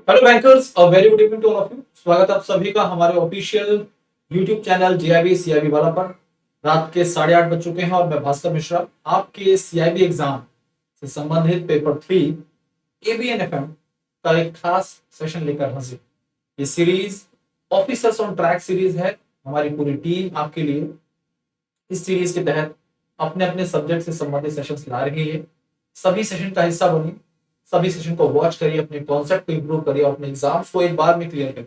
Hello bankers, a very good evening to all of you. स्वागत है आप सभी का हमारे official YouTube channel GIB CIB वाला पर। रात के 8:30 बज चुके हैं और मैं भास्कर मिश्रा आपके सीआईबी एग्जाम से संबंधित पेपर 3 एबीएन एफएम का एक खास सेशन लेकर हाजिर। ये series officers on track series है। हमारी पूरी टीम आपके लिए इस सीरीज के तहत अपने अपने सब्जेक्ट से संबंधित सेशंस ला रही है। सभी सेशन का हिस्सा बनिए, सभी सेशन को वॉच करिए, अपने कॉन्सेप्ट को इंप्रूव करिए और अपने एग्जाम्स को एक बार में क्लियर करिए।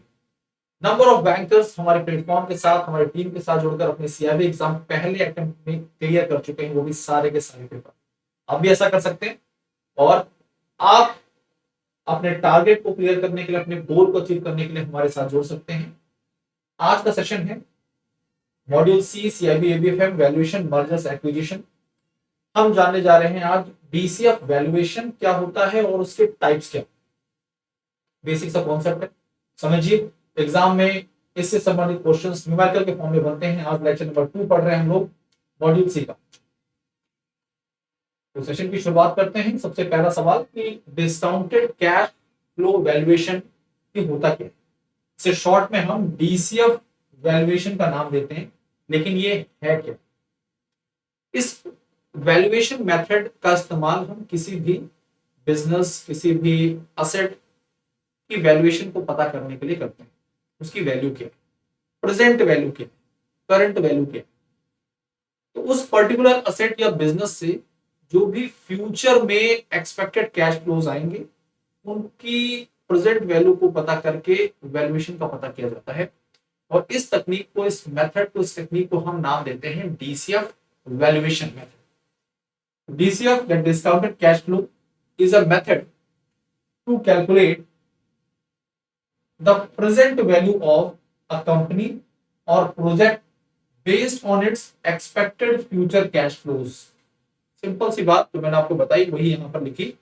नंबर ऑफ बैंकर्स हमारे प्लेटफॉर्म के साथ, हमारी टीम के साथ जुड़कर अपने सीआईबी एग्जाम पहले अटेम्प्ट में क्लियर कर चुके हैं, वो भी सारे के सारे पेपर। आप भी ऐसा कर सकते हैं और आप अपने टारगेट को क्लियर करने के लिए, अपने गोल को अचीव करने के लिए हमारे साथ जुड़ सकते हैं। आज का सेशन है module C CIB ABFM valuation mergers acquisition. हम जानने जा रहे हैं आज डीसीएफ वैल्यूएशन क्या होता है और उसके टाइप्स क्या। बेसिक सा कॉन्सेप्ट है, समझिए। एग्जाम में इससे संबंधित क्वेश्चंस न्यूमेरिकल के फॉर्म में बनते हैं। आज लेक्चर नंबर 2 पढ़ रहे हैं हम लोग मॉड्यूल सी का। तो सेशन की शुरुआत करते हैं। सबसे पहला सवाल कि डिस्काउंटेड कैश फ्लो वैल्यूएशन की होता क्या है। इसे शॉर्ट में हम डीसीएफ वैल्यूएशन का नाम देते हैं, लेकिन ये है क्या। इस वैल्यूएशन मेथड का इस्तेमाल हम किसी भी बिजनेस, किसी भी असेट की वैल्यूएशन को पता करने के लिए करते हैं। उसकी वैल्यू क्या है, प्रेजेंट वैल्यू क्या है, करंट वैल्यू क्या है। तो उस पर्टिकुलर असेट या बिजनेस से जो भी फ्यूचर में एक्सपेक्टेड कैश फ्लोज आएंगे, उनकी प्रेजेंट वैल्यू को पता करके वैल्यूएशन का पता किया जाता है। और इस तकनीक को, इस मेथड को, इस टेक्निक को हम नाम देते हैं DCF valuation method. DCF, that discounted cash flow, is a method to calculate the present value of a company or project based on its expected future cash flows. Simple सी बात जो मैंने आपको बताई वही यहां पर लिखी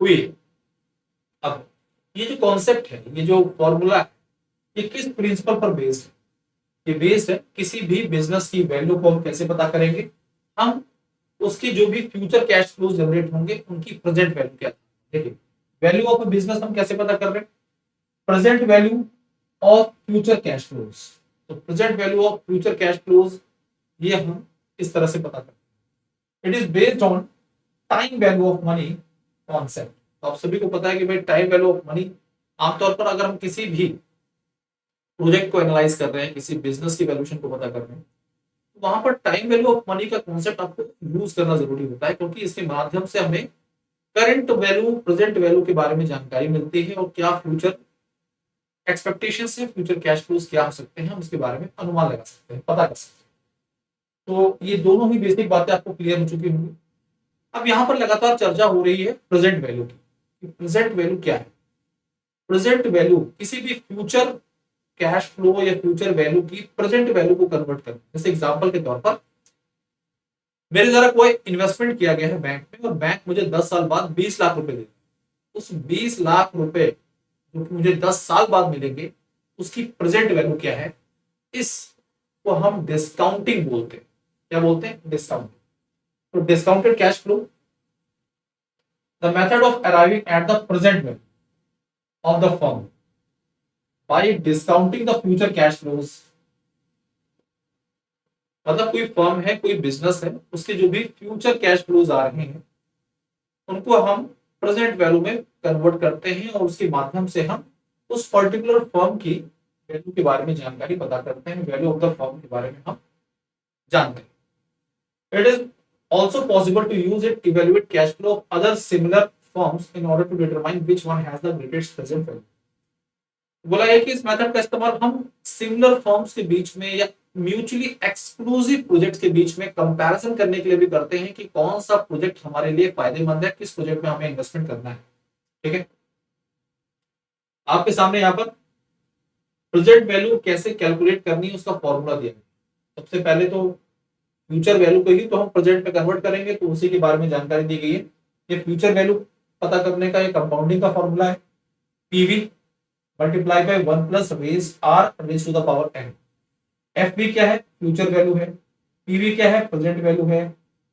हुई है। अब ये जो कॉन्सेप्ट है, ये जो फॉर्मूला है, ये किस प्रिंसिपल पर बेस्ड है। ये बेस्ड है किसी भी बिजनेस की वैल्यू को हम कैसे पता करेंगे। हम उसके जो भी फ्यूचर कैश फ्लो जनरेट होंगे उनकी प्रेजेंट वैल्यू क्या। देखिए, वैल्यू ऑफ अ बिजनेस हम कैसे पता कर रहे हैं, present value of future cash flows. तो present value of future cash flows ये हम इस तरह से पता करते हैं। It is based on time value of money concept. तो आप सभी को पता है कि भाई टाइम वैल्यू ऑफ मनी, आमतौर पर अगर हम किसी भी प्रोजेक्ट को एनालाइज कर रहे हैं, किसी बिजनेस की वैल्यूएशन को पता कर रहे हैं, वहां पर टाइम वैल्यू ऑफ मनी का कॉन्सेप्ट आपको यूज करना जरूरी होता है, क्योंकि इसके माध्यम से हमें करंट वैल्यू, प्रेजेंट वैल्यू के बारे में जानकारी मिलती है और क्या फ्यूचर एक्सपेक्टेशन है, फ्यूचर कैश फ्लोज क्या हो सकते हैं, हम उसके बारे में अनुमान लगा सकते हैं, पता कर सकते हैं। तो ये दोनों ही बेसिक बातें आपको क्लियर हो चुकी होंगी। अब यहाँ पर लगातार चर्चा हो रही है प्रेजेंट वैल्यू की। प्रेजेंट वैल्यू क्या है। प्रेजेंट वैल्यू किसी भी फ्यूचर कैश फ्लो या फ्यूचर वैल्यू की प्रेजेंट वैल्यू को कन्वर्ट करना। जैसे एग्जांपल के तौर पर मेरे द्वारा कोई इन्वेस्टमेंट किया गया है बैंक में और बैंक मुझे 10 साल बाद 20 लाख रुपए दे। उस 20 लाख रुपए जो कि मुझे 10 साल बाद मिलेंगे, उसकी प्रेजेंट वैल्यू क्या है, इसको हम डिस्काउंटिंग बोलते हैं। क्या बोलते हैं, डिस्काउंटिंग। तो discounted cash flow, the method of arriving at the present value of the firm bye discounting the future cash flows. मतलब कोई फर्म है, कोई बिजनेस है, उसके जो भी फ्यूचर कैश फ्लोज आ रहे हैं उनको हम प्रेजेंट वैल्यू में कन्वर्ट करते हैं और उसके माध्यम से हम उस पर्टिकुलर फर्म की वैल्यू के बारे में जानकारी पता करते हैं, वैल्यू ऑफ द फर्म के बारे में हम जानते हैं। It is also possible to use it evaluate cash flow of other similar firms in order to determine which one has the greatest present value. बोला है कि इस मेथड का इस्तेमाल हम सिमिलर फर्म्स के बीच में या म्यूचुअली एक्सक्लूसिव प्रोजेक्ट के बीच में कंपैरिजन करने के लिए भी करते हैं कि कौन सा प्रोजेक्ट हमारे लिए फायदेमंद है, किस प्रोजेक्ट में हमें इन्वेस्टमेंट करना है। ठीक है, आपके सामने यहाँ पर प्रेजेंट वैल्यू कैसे कैलकुलेट करनी है उसका फॉर्मूला दिया है। सबसे पहले तो फ्यूचर वैल्यू को ही तो हम प्रेजेंट में कन्वर्ट करेंगे, तो उसी के बारे में जानकारी दी गई है। ये फ्यूचर वैल्यू पता करने का ये कंपाउंडिंग का फॉर्मूला है, PV multiply by 1 plus raise R raise to the power n। F B क्या है, फ्यूचर वैल्यू है, पीवी क्या है, प्रेजेंट वैल्यू है,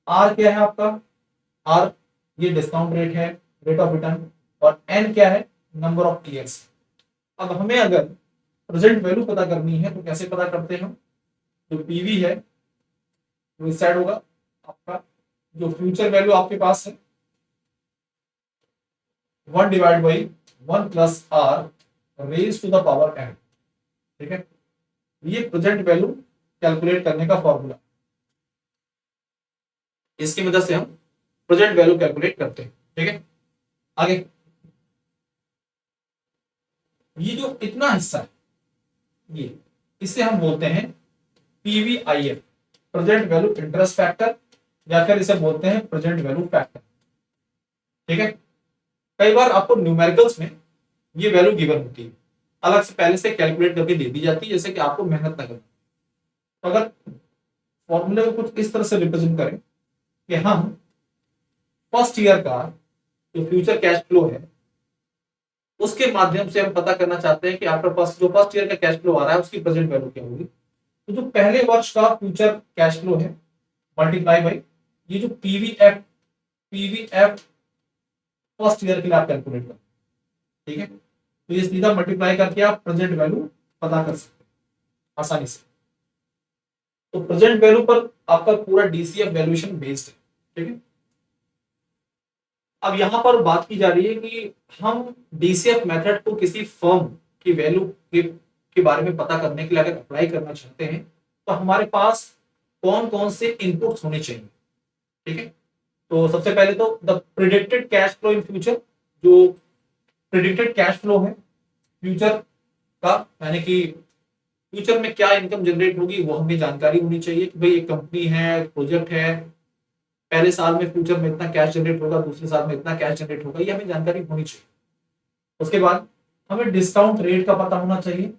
आर क्या है आपका, आर ये डिस्काउंट रेट है, रेट ऑफ रिटर्न, और एन क्या है, नंबर ऑफ ईयर्स। अब हमें अगर प्रेजेंट वैल्यू पता करनी है तो कैसे पता करते हैं हम? जो पीवी है वो इस साइड होगा आपका, जो फ्यूचर वैल्यू आपके पास है 1 divide by 1 plus R raise to the power N. ठीक है, ये प्रेजेंट वैल्यू कैलकुलेट करने का फॉर्मूला, इसकी मदद से हम प्रेजेंट वैल्यू कैलकुलेट करते हैं। ठीक है, आगे ये जो इतना हिस्सा है ये, इसे हम बोलते हैं PVIF, present value interest factor, या फिर इसे बोलते हैं प्रेजेंट वैल्यू फैक्टर। ठीक है, कई बार आपको न्यूमेरिकल्स में ये वैल्यू गिवन होती है, अलग से पहले से कैलकुलेट करके दे दी जाती है, जैसे कि आपको मेहनत ना करना। तो अगर फॉर्मूले को कुछ इस तरह से रिप्रेजेंट करें कि हम फर्स्ट ईयर का जो फ्यूचर कैश फ्लो है उसके माध्यम से हम पता करना चाहते हैं कि आफ्टर फर्स्ट ईयर का कैश फ्लो आ रहा है उसकी प्रेजेंट वैल्यू क्या होगी। तो जो पहले वर्ष का फ्यूचर कैश फ्लो है मल्टीप्लाई बाई ये जो पीवीएफ फर्स्ट ईयर के लिए आप कैलकुलेट करें। ठीक है, तो ये सीधा मल्टीप्लाई करके आप प्रेजेंट वैल्यू पता कर सकते हैं आसानी से। तो प्रेजेंट वैल्यू पर आपका पूरा डीसीएफ वैल्यूएशन बेस्ड है। ठीक है, अब यहां पर बात की जा रही है कि हम डीसीएफ मेथड को किसी फर्म की वैल्यू के बारे में पता करने के लिए अगर अप्लाई करना चाहते हैं तो हमारे पास कौन कौन से इनपुट्स होने चाहिए। ठीक है, तो सबसे पहले तो the predicted cash flow in future, जो प्रिडिक्टेड कैश फ्लो है फ्यूचर का, यानी कि फ्यूचर में क्या इनकम जनरेट होगी वो हमें जानकारी होनी चाहिए कि भाई एक कंपनी है, प्रोजेक्ट है, पहले साल में फ्यूचर में इतना कैश जनरेट होगा, दूसरे साल में इतना कैश जनरेट होगा, ये हमें जानकारी होनी चाहिए। उसके बाद हमें डिस्काउंट रेट का पता होना चाहिए,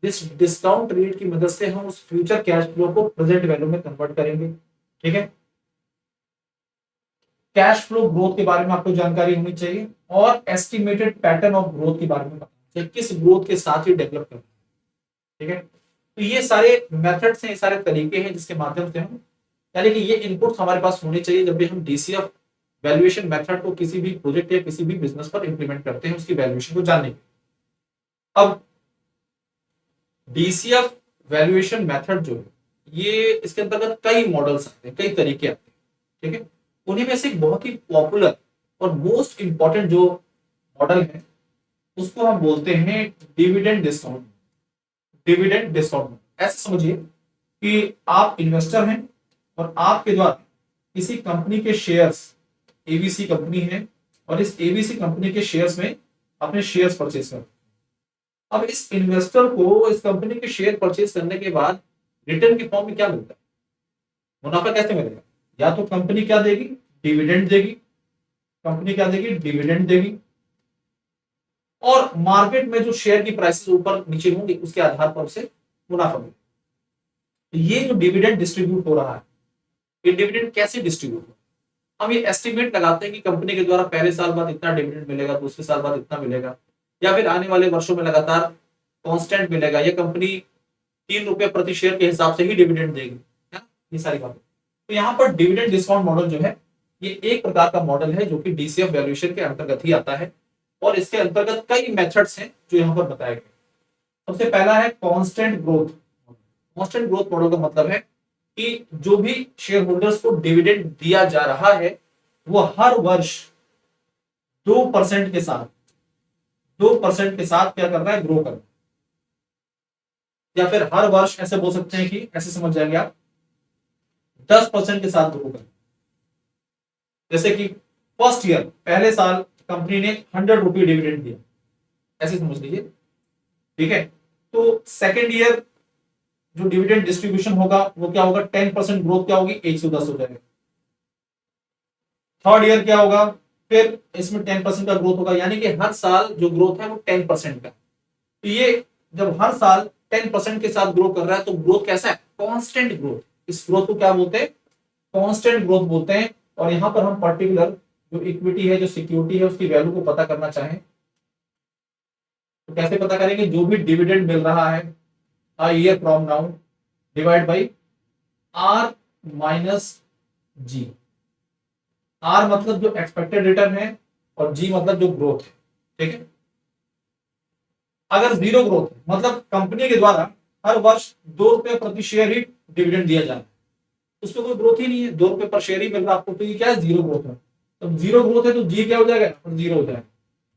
जिस डिस्काउंट रेट की मदद से हम उस फ्यूचर कैश फ्लो को प्रेजेंट वैल्यू में कन्वर्ट करेंगे। ठीक है, कैश फ्लो ग्रोथ के बारे में आपको जानकारी होनी चाहिए और एस्टिमेटेड पैटर्न ऑफ ग्रोथ के बारे में पता होना चाहिए, किस ग्रोथ के साथ ही डेवलप करना है। ठीक है, तो ये सारे मेथड्स हैं, ये सारे तरीके हैं जिसके माध्यम से हम, यानी कि ये इनपुट्स हमारे पास होने चाहिए जब भी हम डीसीएफ वैल्यूएशन मेथड को किसी भी प्रोजेक्ट या किसी भी बिजनेस पर इंप्लीमेंट करते हैं उसकी वैल्यूएशन को जानने के। अब डीसीएफ वैल्यूएशन मेथड जो है ये, इसके अंतर्गत कई मॉडल्स आते हैं, कई तरीके आते हैं। ठीक है, उन्हीं में से एक बहुत ही पॉपुलर और मोस्ट इंपॉर्टेंट जो मॉडल है उसको हम बोलते हैं डिविडेंड डिस्काउंट। डिविडेंड डिस्काउंट ऐसे समझिए कि आप इन्वेस्टर हैं और आपके द्वारा किसी कंपनी के शेयर्स, एबीसी कंपनी है और इस एबीसी कंपनी के शेयर्स में अपने शेयर्स परचेज कर, अब इस इन्वेस्टर को इस कंपनी के शेयर परचेज करने के बाद रिटर्न के फॉर्म में क्या मिलता है, मुनाफा कैसे मिलेगा? या तो कंपनी क्या देगी, डिविडेंड देगी, कंपनी क्या देगी, डिविडेंड देगी, और मार्केट में जो शेयर की प्राइसेस ऊपर नीचे होंगी उसके आधार पर उसे मुनाफा मिलेगा। तो ये जो डिविडेंड डिस्ट्रीब्यूट हो रहा है, ये डिविडेंड कैसे डिस्ट्रीब्यूट हो, हम ये एस्टिमेट लगाते हैं कि कंपनी के द्वारा पहले साल बाद इतना डिविडेंड मिलेगा, दूसरे साल बाद इतना मिलेगा, या फिर आने वाले वर्षों में लगातार कांस्टेंट मिलेगा, या कंपनी 3 रुपए प्रति शेयर के हिसाब से ही डिविडेंड देगी, है ना, ये सारी बातें। तो यहाँ पर डिविडेंड डिस्काउंट मॉडल जो है ये एक प्रकार का मॉडल है जो कि डीसीएफ वैल्यूएशन के अंतर्गत ही आता है, और इसके अंतर्गत कई मेथड्स हैं जो यहाँ पर बताए गए। सबसे पहला है constant growth. Constant growth model का मतलब है कि जो भी शेयर होल्डर्स को डिविडेंड दिया जा रहा है वो हर वर्ष 2% के साथ 2% के साथ क्या कर रहा है, ग्रो कर रहा है। या फिर हर वर्ष ऐसे बोल सकते हैं कि ऐसे समझ जाएंगे आप 10% के साथ ग्रो कर, जैसे कि फर्स्ट ईयर पहले साल कंपनी ने 100 रुपये डिविडेंड दिया, ऐसे समझ लीजिए। ठीक है, तो सेकेंड ईयर जो डिविडेंड डिस्ट्रीब्यूशन होगा वो क्या होगा, 10% ग्रोथ क्या होगी, 110 हो जाएगा। थर्ड ईयर क्या होगा, फिर इसमें 10% का ग्रोथ होगा, यानी कि हर साल जो ग्रोथ है वो 10% का। तो ये जब हर साल 10% के साथ ग्रो कर रहा है तो ग्रोथ कैसा है, कांस्टेंट ग्रोथ। इस ग्रोथ को क्या बोलते हैं, कांस्टेंट ग्रोथ बोलते हैं। और यहां पर हम पर्टिकुलर जो इक्विटी है, जो सिक्योरिटी है, उसकी वैल्यू को पता करना चाहें तो कैसे पता करेंगे, जो भी डिविडेंड मिल रहा है a year from now divide by R minus G. R मतलब जो एक्सपेक्टेड रिटर्न है और जी मतलब जो ग्रोथ है। ठीक है, अगर जीरो ग्रोथ है मतलब कंपनी के द्वारा हर वर्ष 2 रुपए प्रति शेयर ही डिविडेंड दिया जा रहा है, उसमें कोई ग्रोथ ही नहीं है, 2 रुपए पर शेयर ही मिल रहा है आपको, तो ये क्या है, जीरो ग्रोथ है। तो जीरो ग्रोथ है तो जी क्या हो जाएगा, जीरो हो जाएगा।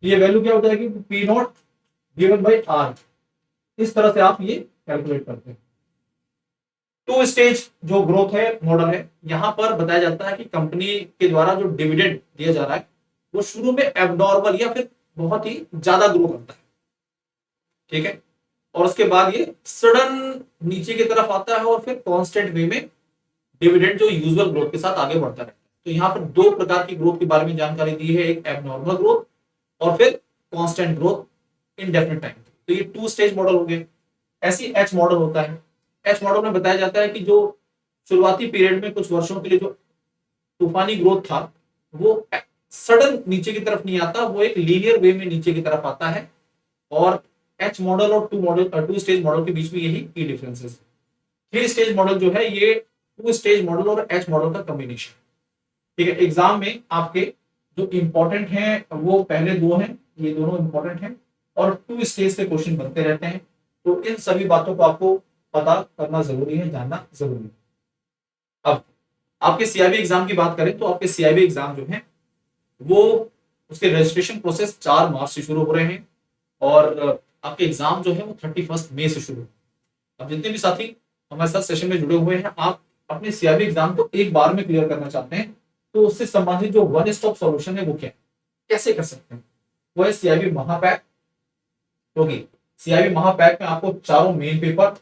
ये वैल्यू क्या हो जाएगी, P naught given by R. इस तरह से आप ये कैलकुलेट करते हैं। टू स्टेज जो ग्रोथ है मॉडल है, यहां पर बताया जाता है कि कंपनी के द्वारा जो डिविडेंड दिया जा रहा है वो शुरू में एबनॉर्मल या फिर बहुत ही ज्यादा ग्रो करता है, ठीक है, और उसके बाद ये सडन नीचे की तरफ आता है और फिर कांस्टेंट वे में डिविडेंड जो यूजुअल ग्रोथ के साथ आगे बढ़ता रहता है। तो यहाँ पर दो प्रकार की ग्रोथ के बारे में जानकारी दी है, एक एबनॉर्मल ग्रोथ और फिर कांस्टेंट ग्रोथ इंडेफिनिट टाइम। तो ये टू स्टेज मॉडल हो गए। ऐसी एच मॉडल होता है। एच मॉडल में बताया जाता है कि जो शुरुआती पीरियड में कुछ वर्षों के लिए जो तूफानी ग्रोथ था वो सडन नीचे की तरफ नहीं आता, वो एक लीनियर वे में नीचे की तरफ आता है। और एच मॉडल और टू स्टेज मॉडल के बीच में यही की डिफरेंसेस। थ्री स्टेज मॉडल जो है ये टू स्टेज मॉडल और एच मॉडल का कॉम्बिनेशन, ठीक है। एग्जाम में आपके जो इंपॉर्टेंट हैं वो पहले दो हैं, ये दोनों इंपॉर्टेंट हैं और टू स्टेज के क्वेश्चन बनते रहते हैं। तो इन सभी बातों को आपको पता करना जरूरी है, जानना जरूरी है। अब आपके सीआईबी एग्जाम की बात करें तो आपके सीआईबी एग्जाम जो है वो उसके रजिस्ट्रेशन प्रोसेस 4 मार्च से शुरू हो रहे हैं और आपके एग्जाम जो है वो 31 मई से शुरू। अब जितने भी साथी हमारे साथ सेशन में जुड़े हुए हैं, आप अपने सीआईबी एग्जाम को एक बार में क्लियर करना चाहते हैं तो उससे संबंधित जो वन स्टॉप सॉल्यूशन है वो क्या है, कैसे कर सकते हैं, वो है सीआईबी महापैक। क्योंकि सीआईबी महापैक में आपको चारों मेन पेपर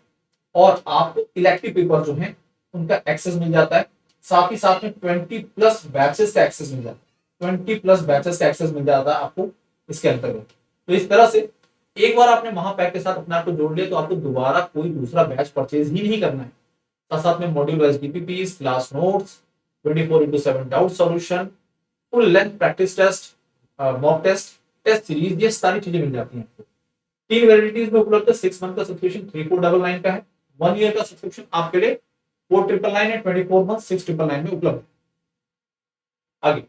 और आपको इलेक्टिव पेपर जो है उनका एक्सेस मिल जाता है, साथ ही साथ में 20+ बैचेस का एक्सेस मिल जाता है, 20+ बैचेस का एक्सेस मिल जाता है आपको इसके अंतर्गत। तो इस तरह से एक बार आपने महापैक के साथ अपने आप को जोड़ लिया तो आपको दोबारा कोई दूसरा बैच परचेज ही नहीं करना है। साथ साथ में module wise DPPs, class notes, 24x7 doubt solution, full length practice test, mock test, test series, ये सारी चीजें मिल जाती हैं आपको। 3 वैलिडिटीज में उपलब्ध है। 6 मंथ का सब्सक्रिप्शन 3499 का है, 1 ईयर का सब्सक्रिप्शन आपके लिए 4999 है, 24 मंथ 6999 में उपलब्ध है। आगे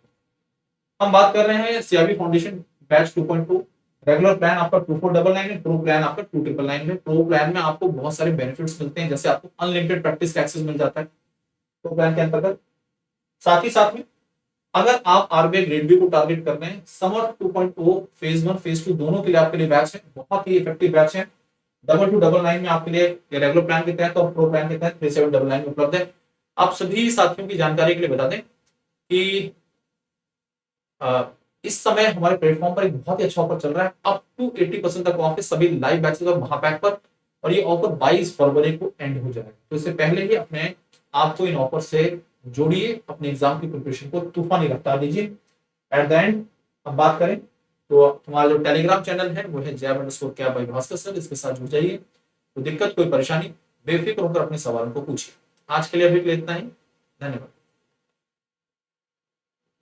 हम बात कर रहे हैं CIB foundation batch 2.2। Regular plan आपका 2499 है, प्रो प्लान आपका 2999 है। प्रो प्लान में आपको बहुत सारे बेनिफिट्स मिलते हैं, जैसे आपको अनलिमिटेड प्रैक्टिस का एक्सेस मिल जाता है प्रो प्लान के अंतर्गत। साथ ही साथ में अगर आप आरबीआई ग्रेड बी को टारगेट कर रहे हैं, समर 2.0 फेज 1 फेज 2 दोनों के लिए आपके लिए बैच है, बहुत ही इफेक्टिव बैच है। 2299 में आपके लिए रेगुलर प्लान के तहत और प्रो प्लान के तहत 3799 में उपलब्ध है। आप सभी साथियों की जानकारी के लिए बता दें कि इस समय हमारे प्लेटफॉर्म पर एक बहुत ही अच्छा ऑफर चल रहा है, अप टू 80% तक ऑफ है सभी लाइव बैचेस और महापैक पर, और ये ऑफर 22 फरवरी को एंड हो जाएगा। तो इससे पहले ही अपने आपको इन ऑफर से जोड़िए, अपने एग्जाम की प्रिपरेशन को तूफानी रफ्तार दीजिए। एट द एंड हम बात करें तो हमारा जो टेलीग्राम चैनल है वो है jab_क्या बाय भास्कर सर, इसके साथ जुड़ जाइए। तो दिक्कत कोई परेशानी बेफिक्र होकर अपने सवालों को पूछिए। आज के लिए अभी के लिए इतना ही, धन्यवाद।